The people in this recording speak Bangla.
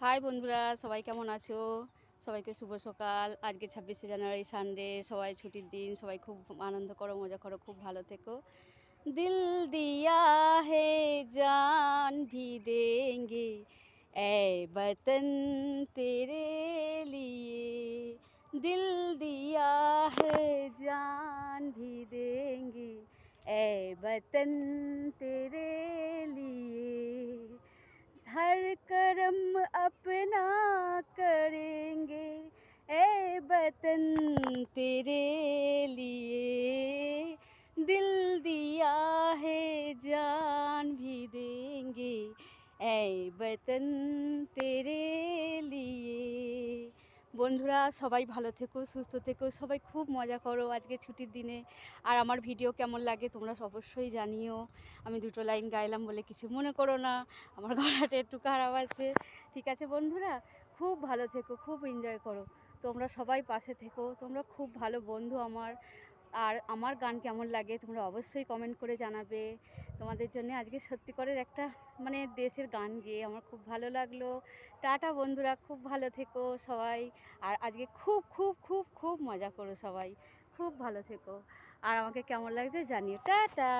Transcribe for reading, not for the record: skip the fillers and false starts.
হাই বন্ধুরা, সবাই কেমন আছো? সবাইকে শুভ সকাল। আজকে 26শে জানুয়ারি, সানডে, সবাই ছুটির দিন। সবাই খুব আনন্দ করো, মজা করো, খুব ভালো থেকো। দিল দিয়া হে জান ভি দেঙ্গে এ বতন তেরে লিয়ে। দিল দিয়া হে জান ভি দেঙ্গে এ বতন তেরে লিয়ে। हर करम अपना करेंगे ए वतन तेरे लिए। दिल दिया है जान भी देंगे ए वतन तेरे लिए। বন্ধুরা, সবাই ভালো থেকো, সুস্থ থেকো, সবাই খুব মজা করো আজকে ছুটির দিনে। আর আমার ভিডিও কেমন লাগে তোমরা অবশ্যই জানিও। আমি দুটো লাইন গাইলাম বলে কিছু মনে করো না, আমার গলাটা একটু খারাপ আছে। ঠিক আছে বন্ধুরা, খুব ভালো থেকো, খুব এনজয় করো। তোমরা সবাই পাশে থেকো, তোমরা খুব ভালো বন্ধু আমার। আর আমার গান কেমন লাগে তোমরা অবশ্যই কমেন্ট করে জানাবে। তোমাদের জন্য আজকে সত্যি করে একটা দেশের গান গেয়ে আমার খুব ভালো লাগলো। টাটা বন্ধুরা, খুব ভালো থেকো সবাই। আর আজকে খুব খুব খুব খুব মজা করো সবাই, খুব ভালো থেকো। আর আমাকে কেমন লাগছে জানিও। টাটা।